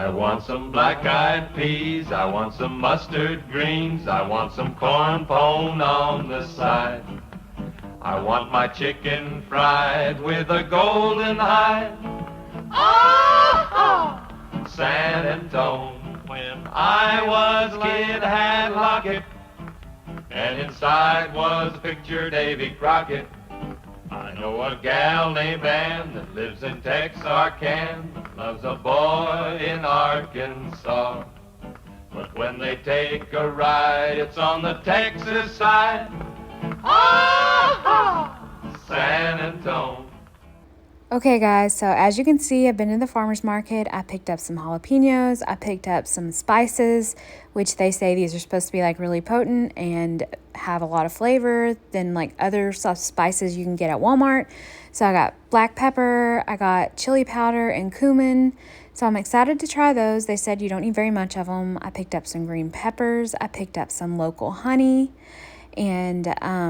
I want some black-eyed peas, I want some mustard greens, I want some corn pone on the side. I want my chicken fried with a golden hide. Ah! San Antone, when I was a kid, had locket, and inside was a picture Davy Crockett. I know a gal named Ann that lives in Texarkana, loves a boy in Arkansas. But when they take a ride, it's on the Texas side. Ah! San Antone. Okay guys, so as you can see, I've been to the farmer's market. I picked up some jalapenos. I picked up some spices, which they say these are supposed to be like really potent and have a lot of flavor than like other soft spices you can get at Walmart. So I got black pepper, I got chili powder and cumin. So I'm excited to try those. They said you don't need very much of them. I picked up some green peppers. I picked up some local honey. And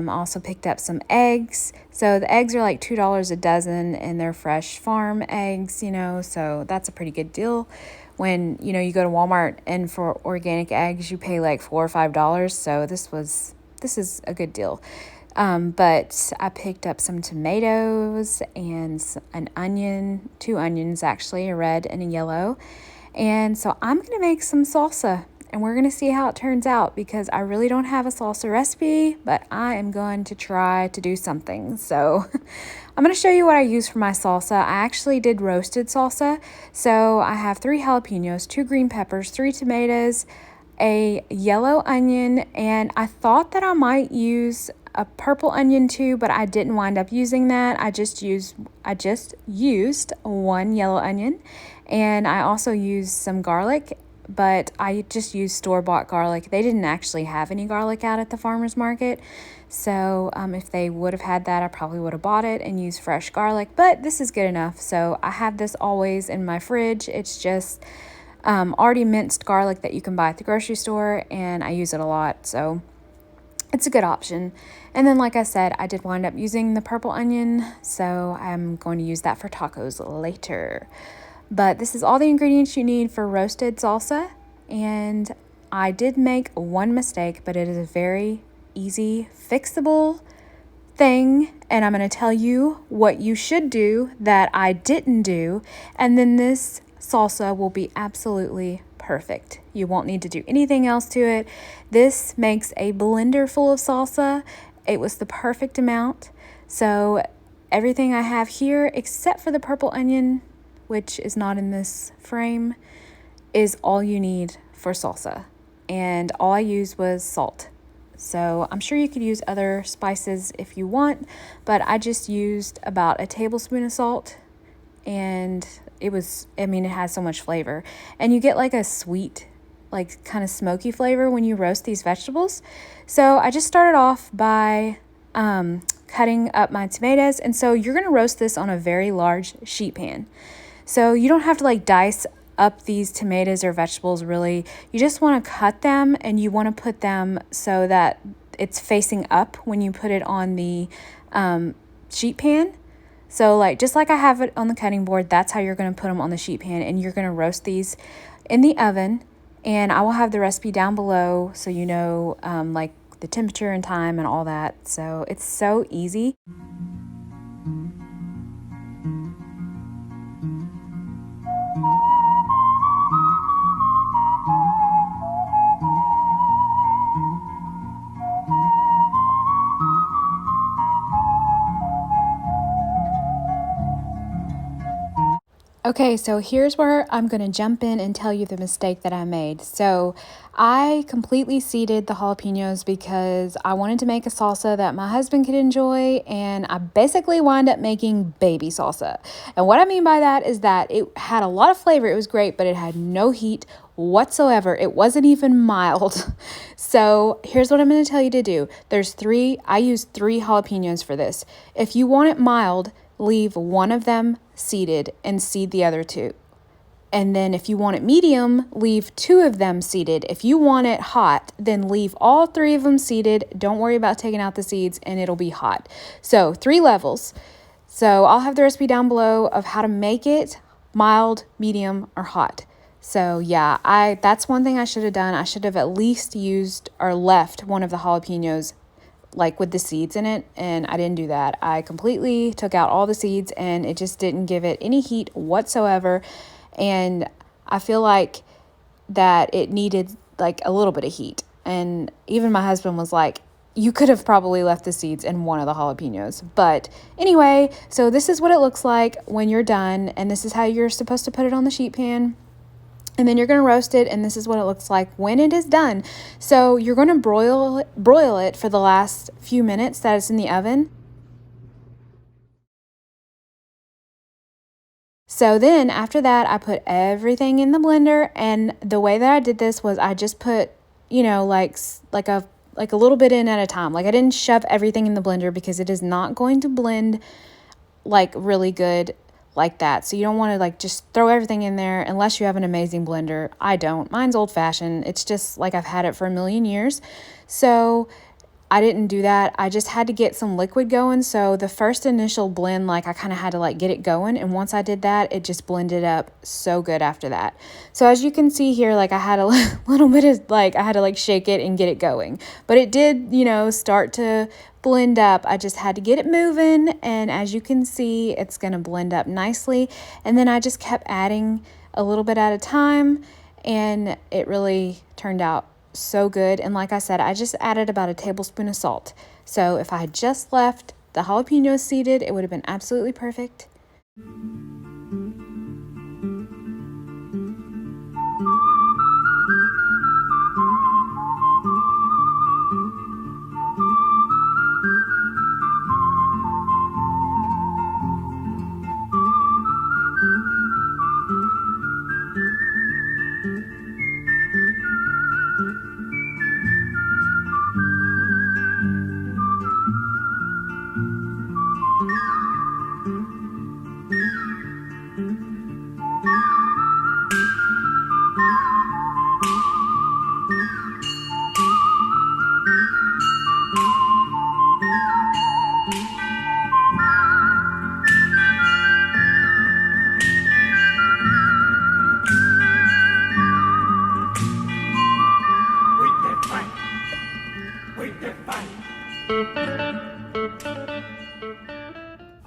also picked up some eggs. So the eggs are like $2 a dozen, and they're fresh farm eggs, you know, so that's a pretty good deal. When, you know, you go to Walmart and for organic eggs, you pay like $4 or $5. So this is a good deal. But I picked up some tomatoes and an onion, 2 onions actually, a red and a yellow. And so I'm going to make some salsa. And we're going to see how it turns out because I really don't have a salsa recipe, but I am going to try to do something. So I'm going to show you what I use for my salsa. I actually did roasted salsa. So I have 3 jalapenos, 2 green peppers, 3 tomatoes, a yellow onion, and I thought that I might use a purple onion too, but I didn't wind up using that. I just used 1 yellow onion, and I also used some garlic. But I just used store-bought garlic. They didn't actually have any garlic out at the farmer's market. So if they would have had that, I probably would have bought it and used fresh garlic. But this is good enough. So I have this always in my fridge. It's just already minced garlic that you can buy at the grocery store. And I use it a lot. So it's a good option. And then, like I said, I did wind up using the purple onion. So I'm going to use that for tacos later. But this is all the ingredients you need for roasted salsa, and I did make one mistake, but it is a very easy, fixable thing, and I'm going to tell you what you should do that I didn't do, and then this salsa will be absolutely perfect. You won't need to do anything else to it. This makes a blender full of salsa. It was the perfect amount, so everything I have here, except for the purple onion, which is not in this frame, is all you need for salsa. And all I used was salt. So I'm sure you could use other spices if you want, but I just used about a tablespoon of salt, and it has so much flavor. And you get like a sweet, like kind of smoky flavor when you roast these vegetables. So I just started off by cutting up my tomatoes, and so you're going to roast this on a very large sheet pan. So you don't have to like dice up these tomatoes or vegetables really. You just want to cut them, and you want to put them so that it's facing up when you put it on the sheet pan. So like just like I have it on the cutting board, that's how you're going to put them on the sheet pan, and you're going to roast these in the oven. And I will have the recipe down below so you know like the temperature and time and all that. So it's so easy. Okay, so here's where I'm going to jump in and tell you the mistake that I made. So I completely seeded the jalapenos because I wanted to make a salsa that my husband could enjoy, and I basically wound up making baby salsa. And what I mean by that is that it had a lot of flavor. It was great, but it had no heat whatsoever. It wasn't even mild. So here's what I'm going to tell you to do. I used 3 jalapenos for this. If you want it mild, leave one of them seeded and seed the other 2. And then if you want it medium, leave 2 of them seeded. If you want it hot, then leave all 3 of them seeded. Don't worry about taking out the seeds, and it'll be hot. So 3 levels. So I'll have the recipe down below of how to make it mild, medium, or hot. So yeah, that's one thing I should have done. I should have at least used or left one of the jalapenos like with the seeds in it, and I didn't do that. I completely took out all the seeds and it just didn't give it any heat whatsoever. And I feel like that it needed like a little bit of heat. And even my husband was like, you could have probably left the seeds in one of the jalapenos. But anyway, so this is what it looks like when you're done, and this is how you're supposed to put it on the sheet pan. And then you're going to roast it, and this is what it looks like when it is done. So you're going to broil it for the last few minutes that it's in the oven. So then after that, I put everything in the blender, and the way that I did this was I just put, like a little bit in at a time. Like I didn't shove everything in the blender because it is not going to blend like really good like that. So you don't want to like just throw everything in there unless you have an amazing blender. I don't. Mine's old fashioned. It's just like I've had it for a million years. So I didn't do that. I just had to get some liquid going. So the first initial blend, like I kind of had to like get it going. And once I did that, it just blended up so good after that. So as you can see here, like I had a little bit of like, I had to like shake it and get it going. But it did, start to blend up. I just had to get it moving. And as you can see, it's going to blend up nicely. And then I just kept adding a little bit at a time. And it really turned out so good. And like I said, I just added about a tablespoon of salt. So if I had just left the jalapenos seeded, it would have been absolutely perfect.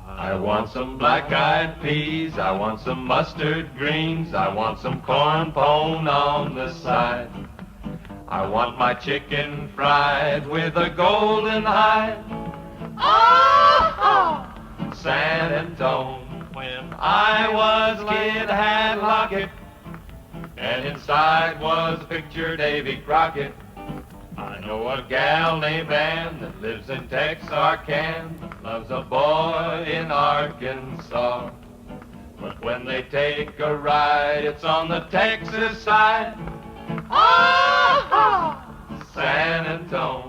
I want some black-eyed peas, I want some mustard greens, I want some corn pone on the side. I want my chicken fried with a golden hide. Oh, San Antone, when I was a kid, had locket, and inside was a picture Davy Crockett. I know a gal named Ann that lives in Texarkana, loves a boy in Arkansas. But when they take a ride, it's on the Texas side. Oh, San Antone.